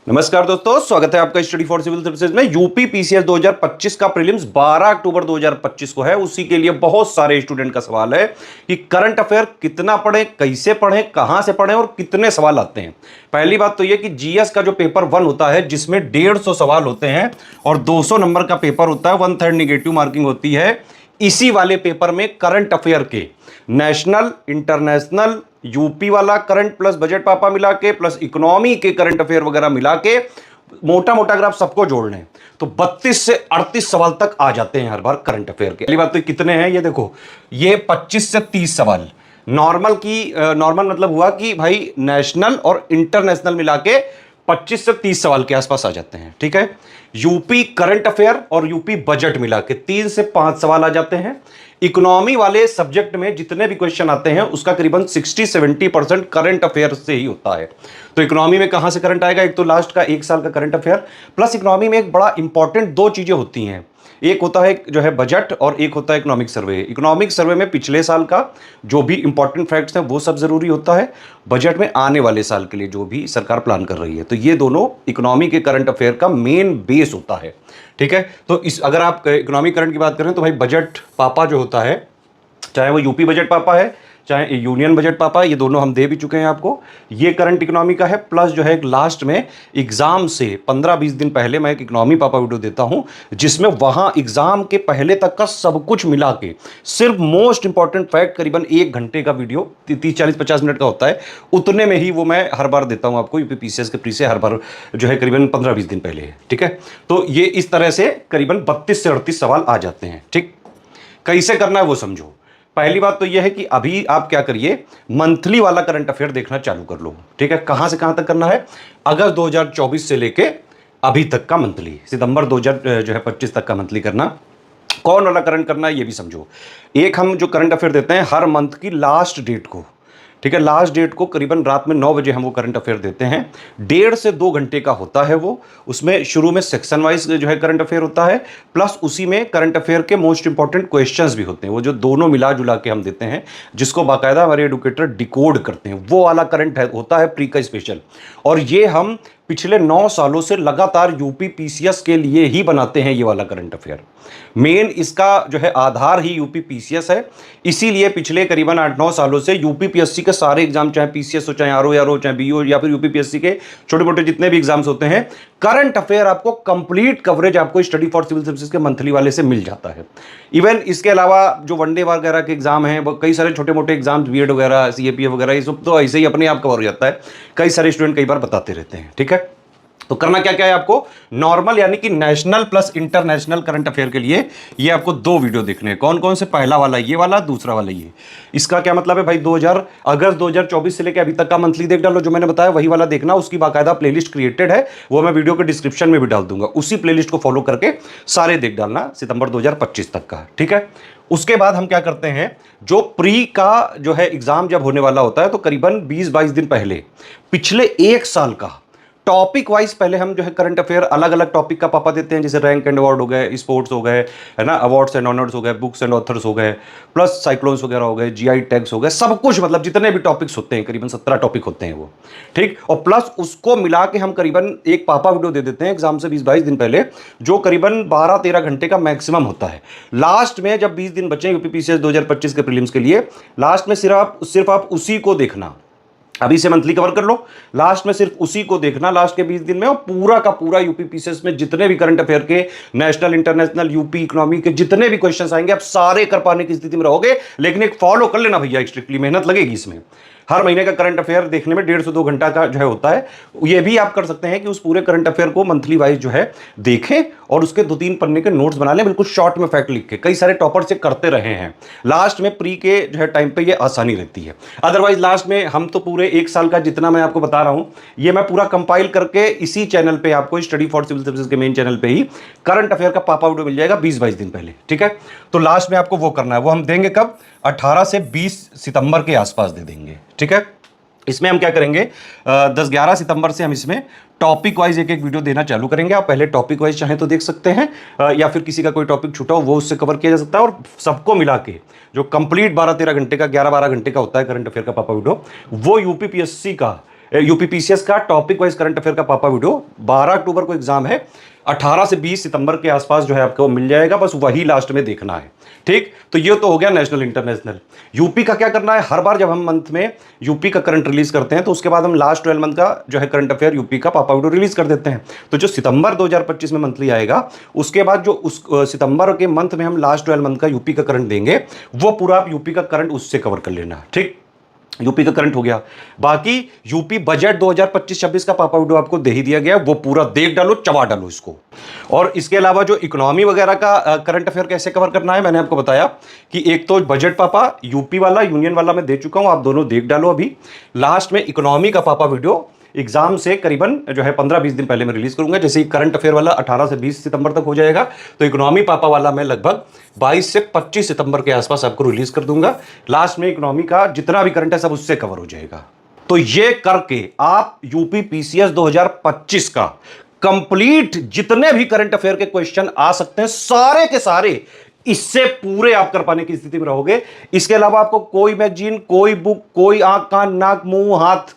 नमस्कार दोस्तों, स्वागत है आपका स्टडी फॉर सिविल सर्विसेज में। यूपी पीसीएस 2025 का प्रीलिम्स 12 अक्टूबर 2025 को है। उसी के लिए बहुत सारे स्टूडेंट का सवाल है कि करंट अफेयर कितना पढ़ें, कैसे पढ़ें, कहां से पढ़ें और कितने सवाल आते हैं। पहली बात तो यह कि जीएस का जो पेपर 1 होता है जिसमें 150 सवाल होते हैं और 200 नंबर का पेपर होता है, 1/3 नेगेटिव मार्किंग होती है। इसी वाले पेपर में करंट अफेयर के नेशनल, इंटरनेशनल, यूपी वाला करंट प्लस बजट पापा मिला के प्लस इकोनॉमी के करंट अफेयर वगैरह मिला के मोटा मोटा अगर आप सबको जोड़ लें तो 32 से 38 सवाल तक आ जाते हैं हर बार करंट अफेयर के। पहली बात तो कितने हैं ये देखो, ये 25 से 30 सवाल नॉर्मल मतलब हुआ कि भाई नेशनल और इंटरनेशनल मिला के 25 से 30 सवाल के आसपास आ जाते हैं। ठीक है, यूपी करंट अफेयर और यूपी बजट मिला के 3 से 5 सवाल आ जाते हैं। इकोनॉमी वाले सब्जेक्ट में जितने भी क्वेश्चन आते हैं उसका करीबन 60-70% करंट अफेयर से ही होता है। तो इकोनॉमी में कहां से करंट आएगा? एक तो लास्ट का 1 साल का करंट अफेयर, प्लस इकोनॉमी में एक बड़ा इंपॉर्टेंट 2 चीजें होती हैं। एक होता है जो है बजट और एक होता है इकोनॉमिक सर्वे। इकोनॉमिक सर्वे में पिछले साल का जो भी इंपॉर्टेंट फैक्ट्स हैं वो सब जरूरी होता है। बजट में आने वाले साल के लिए जो भी सरकार प्लान कर रही है, तो ये दोनों इकोनॉमी के करंट अफेयर का मेन बेस होता है। ठीक है, तो इस अगर आप इकोनॉमिक करंट की बात करें तो भाई बजट पापा जो होता है, चाहे वो यूपी बजट पापा है चाहे यूनियन बजट पापा, ये दोनों हम दे भी चुके हैं आपको। ये करंट इकोनॉमी का है, प्लस जो है एक लास्ट में एग्जाम से 15-20 दिन पहले मैं एक इकोनॉमी पापा वीडियो देता हूं जिसमें वहां एग्जाम के पहले तक का सब कुछ मिला के सिर्फ मोस्ट इंपॉर्टेंट फैक्ट करीबन 1 घंटे का वीडियो 30-40-50 मिनट का होता है, उतने में ही वो मैं हर बार देता हूं आपको यूपी पीसीएस के प्री से हर बार जो है करीबन 15-20 दिन पहले है। ठीक है, तो ये इस तरह से करीबन 32 से 38 सवाल आ जाते हैं। ठीक, कैसे करना है वो समझो। पहली बात तो यह है कि अभी आप क्या करिए, मंथली वाला करंट अफेयर देखना चालू कर लो। ठीक है, कहां से कहां तक करना है? अगस्त 2024 से लेके अभी तक का मंथली, सितंबर 2025 तक का मंथली करना। कौन वाला करंट करना है ये भी समझो। एक हम जो करंट अफेयर देते हैं हर मंथ की लास्ट डेट को, ठीक है, लास्ट डेट को करीबन रात में 9 बजे हम वो करंट अफेयर देते हैं। 1.5 से 2 घंटे का होता है वो। उसमें शुरू में सेक्शन वाइज जो है करंट अफेयर होता है, प्लस उसी में करंट अफेयर के मोस्ट इंपॉर्टेंट क्वेश्चंस भी होते हैं। वो जो दोनों मिला जुला के हम देते हैं, जिसको बाकायदा हमारे एडुकेटर डिकोड करते हैं, वो वाला करंट होता है प्री का स्पेशल। और ये हम पिछले 9 सालों से लगातार यूपी पीसीएस के लिए ही बनाते हैं ये वाला करंट अफेयर। मेन इसका जो है आधार ही यूपी पीसीएस है। इसीलिए पिछले करीबन 8-9 सालों से यूपी पीएससी के सारे एग्जाम, चाहे पीसीएस हो, चाहे आरओ हो, चाहे बीओ या फिर यूपी पीएससी के छोटे मोटे जितने भी एग्जाम्स होते हैं, करंट अफेयर आपको कंप्लीट कवरेज आपको स्टडी फॉर सिविल सर्विसेज के मंथली वाले से मिल जाता है। इवन इसके अलावा जो वनडे वगैरह के एग्जाम हैं, कई सारे छोटे मोटे एग्जाम्स, बीएड वगैरह, सीएपीएफ वगैरह, ये सब तो ऐसे ही अपने आप कवर हो जाता है। कई सारे स्टूडेंट कई बार बताते रहते हैं। ठीक है, तो करना क्या क्या है आपको? नॉर्मल यानी कि national plus international current affair के लिए ये आपको 2 वीडियो देखने हैं। कौन कौन से? पहला वाला ये वाला, दूसरा वाला ये। इसका क्या मतलब है भाई? अगस्त 2024 से लेकर अभी तक का मंथली देख डालो, जो मैंने बताया वही वाला देखना। उसकी बाकायदा प्लेलिस्ट क्रिएटेड है, वो मैं वीडियो के डिस्क्रिप्शन में भी डाल दूंगा। उसी प्लेलिस्ट को फॉलो करके सारे देख डालना सितंबर 2025 तक का। ठीक है, उसके बाद हम क्या करते हैं, जो प्री का जो है एग्जाम जब होने वाला होता है तो करीबन 20-22 दिन पहले पिछले 1 साल का टॉपिक वाइज पहले हम जो है करंट अफेयर अलग अलग टॉपिक का पापा देते हैं। जैसे रैंक एंड अवार्ड हो गए, स्पोर्ट्स हो गए, है ना, अवार्ड्स एंड ऑनर्स हो गए, बुक्स एंड ऑथर्स हो गए, प्लस साइक्लोन्स वगैरह हो गए, जीआई टैग्स हो गए, सब कुछ, मतलब जितने भी टॉपिक्स होते हैं करीबन 17 टॉपिक होते हैं वो। ठीक, और प्लस उसको मिला के हम करीबन एक पापा वीडियो दे देते हैं एग्जाम से 20-22 दिन पहले, जो करीबन 12-13 घंटे का मैक्सिमम होता है। लास्ट में जब 20 दिन बचे यूपी पीसीएस 2025 के प्रीलिम्स के लिए, लास्ट में सिर्फ आप उसी को देखना। अभी से मंथली कवर कर लो, लास्ट में सिर्फ उसी को देखना लास्ट के 20 दिन में, और पूरा का पूरा यूपी पीसीएस में जितने भी करंट अफेयर के नेशनल, इंटरनेशनल, यूपी इकोनॉमी के जितने भी क्वेश्चंस आएंगे आप सारे कर पाने की स्थिति में रहोगे। लेकिन एक फॉलो कर लेना भैया, स्ट्रिक्टली मेहनत लगेगी इसमें। हर महीने का करंट अफेयर देखने में 1.5 से 2 घंटा का जो है होता है। ये भी आप कर सकते हैं कि उस पूरे करंट अफेयर को मंथली वाइज जो है देखें और उसके 2-3 पन्ने के नोट्स बना लें, बिल्कुल शॉर्ट में फैक्ट लिख के। कई सारे टॉपर से करते रहे हैं, लास्ट में प्री के जो है टाइम पे ये आसानी रहती है। अदरवाइज लास्ट में हम तो पूरे 1 साल का जितना मैं आपको बता रहा हूं, ये मैं पूरा कंपाइल करके इसी चैनल पे आपको, स्टडी फॉर सिविल सर्विसेज के मेन चैनल पे ही करंट अफेयर का पापा वीडियो मिल जाएगा 20-22 दिन पहले। ठीक है, तो लास्ट में आपको वो करना है। वो हम देंगे कब? 18 से 20 सितंबर के आसपास दे देंगे। ठीक है, इसमें हम क्या करेंगे, 10-11 सितंबर से हम इसमें टॉपिक वाइज एक वीडियो देना चालू करेंगे। आप पहले टॉपिक वाइज चाहें तो देख सकते हैं, या फिर किसी का कोई टॉपिक छूटा हो वो उससे कवर किया जा सकता है। और सबको मिला के जो कंप्लीट 12-13 घंटे का, 11-12 घंटे का होता है करंट अफेयर का पापा वीडियो, वो यूपी पीएससी का यूपी पीसीएस का टॉपिक वाइज करंट अफेयर का पापा वीडियो 12 अक्टूबर को एग्जाम है, 18 से 20 सितंबर के आसपास जो है आपको मिल जाएगा, बस वही लास्ट में देखना है। ठीक, तो ये तो हो गया नेशनल इंटरनेशनल। यूपी का क्या करना है, हर बार जब हम मंथ में यूपी का करंट रिलीज करते हैं तो उसके बाद हम लास्ट 12 मंथ का जो है करंट अफेयर यूपी का पापा वीडियो रिलीज कर देते हैं। तो जो सितंबर 2025 में मंथली आएगा, उसके बाद जो उस सितंबर के मंथ में हम लास्ट 12 मंथ का यूपी का करंट देंगे, वो पूरा आप यूपी का करंट उससे कवर कर लेना। ठीक, यूपी का करंट हो गया। बाकी यूपी बजट 2025-26 का पापा वीडियो आपको दे ही दिया गया, वो पूरा देख डालो, चबा डालो इसको। और इसके अलावा जो इकोनॉमी वगैरह का करंट अफेयर कैसे कवर करना है, मैंने आपको बताया कि एक तो बजट पापा यूपी वाला, यूनियन वाला मैं दे चुका हूं, आप दोनों देख डालो। अभी लास्ट में इकोनॉमी का पापा वीडियो एग्जाम से करीबन जो है 15-20 दिन पहले मैं रिलीज करूंगा। जैसे करंट अफेयर वाला 18 से 20 सितंबर तक हो जाएगा, तो इकोनॉमी पापा वाला मैं लगभग 22 से 25 सितंबर के आसपास आपको रिलीज कर दूंगा। लास्ट में इकोनॉमी का जितना भी करंट है सब उससे कवर हो जाएगा। तो ये करके आप यूपी पीसीएस 2025 का कंप्लीट जितने भी करंट अफेयर के क्वेश्चन आ सकते हैं, सारे के सारे इससे पूरे आप कर पाने की स्थिति में रहोगे। इसके अलावा आपको कोई मैगजीन, कोई बुक, कोई आंख कान नाक मुंह हाथ,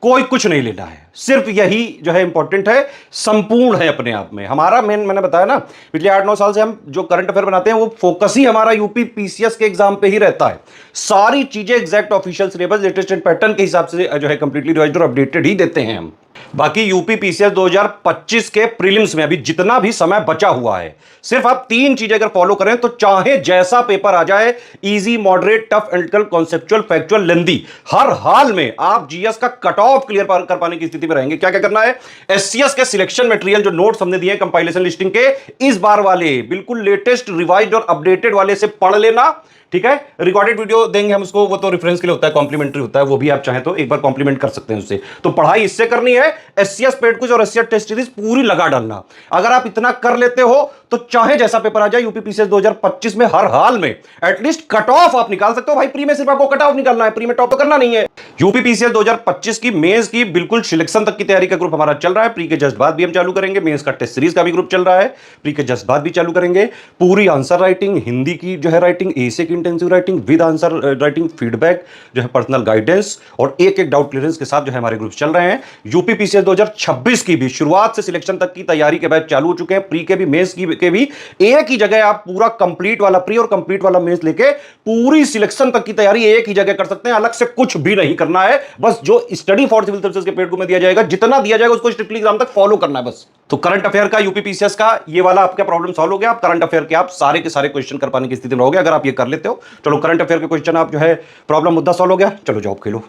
कोई कुछ नहीं लेना है। सिर्फ यही जो है इंपॉर्टेंट है, संपूर्ण है अपने आप में। हमारा मेन, मैंने बताया ना, पिछले 8-9 साल से हम जो करंट अफेयर बनाते हैं वो फोकस ही हमारा यूपी पीसीएस के एग्जाम पे ही रहता है। सारी चीजें exact official syllabus, latest pattern के हिसाब से जो है कंप्लीटली रिवाइज्ड और अपडेटेड ही देते हैं हम। बाकी यूपी पीसीएस 2025 के प्रीलिम्स में अभी जितना भी समय बचा हुआ है, सिर्फ आप 3 चीजें अगर फॉलो करें तो चाहे जैसा पेपर आ जाए, easy, moderate, tough, analytical, conceptual, factual, lengthy, हर हाल में आप जीएस का कट ऑफ क्लियर कर पाने की स्थिति में रहेंगे। क्या क्या करना है, एससीएस के सिलेक्शन मटेरियल जो नोट्स हमने दिए कंपाइलेशन लिस्टिंग के, इस बार वाले बिल्कुल लेटेस्ट, रिवाइज्ड और अपडेटेड वाले से पढ़ लेना। ठीक है, रिकॉर्डेड वीडियो देंगे हम उसको, वो तो रेफरेंस के लिए होता है, कॉम्प्लीमेंट्री होता है, वो भी आप चाहें तो एक बार कॉम्प्लीमेंट कर सकते हैं उससे। तो पढ़ाई इससे करनी है, एससीएस पेड क्विज और एससीएस टेस्ट सीरीज पूरी लगा डालना। अगर आप इतना कर लेते हो तो चाहे जैसा पेपर आ जाए, यूपी पीसीएस 2025 में हर हाल में एटलीस्ट कट ऑफ आप निकाल सकते हो। भाई प्री में सिर्फ आपको कट ऑफ निकालना है, प्री में टॉप तो करना नहीं है। यूपी पीसीएस 2025 की मेंस की बिल्कुल सिलेक्शन तक की तैयारी का ग्रुप हमारा चल रहा है। प्री के जस्ट बाद भी हम चालू करेंगे, मेंस का टेस्ट सीरीज का भी ग्रुप चल रहा है, प्री के जस्ट बाद भी चालू करेंगे। पूरी आंसर राइटिंग, हिंदी की जो है राइटिंग, एसे की intensive writing with answer writing, feedback जो है, पर्सनल गाइडेंस और एक एक डाउट क्लियरेंस के साथ जो है हमारे ग्रुप चल रहे हैं। यूपी पीसीएस 2026 की भी शुरुआत से सिलेक्शन तक की तैयारी के बैच चालू हो चुके हैं। प्री के भी, मेंस के भी, एक ही जगह आप पूरा कंप्लीट वाला प्री और कंप्लीट वाला मेंस लेके पूरी सिलेक्शन तक की तैयारी एक ही जगह कर सकते हैं। अलग से कुछ भी नहीं करना है, बस जो स्टडी फॉर सिविल सर्विसेज के पेड में दिया जाएगा, जितना दिया जाएगा उसको स्ट्रिक्टली एग्जाम तक फॉलो करना है बस। तो करंट अफेयर का, यूपी पीसीएस का ये वाला आपका प्रॉब्लम सॉल्व हो गया। आप करंट अफेयर के आप सारे के सारे क्वेश्चन कर पाने की स्थिति में रहोगे अगर आप ये कर लेते हो। चलो करंट अफेयर के क्वेश्चन आप जो है प्रॉब्लम मुद्दा सॉल्व हो गया, चलो जॉब खेलो।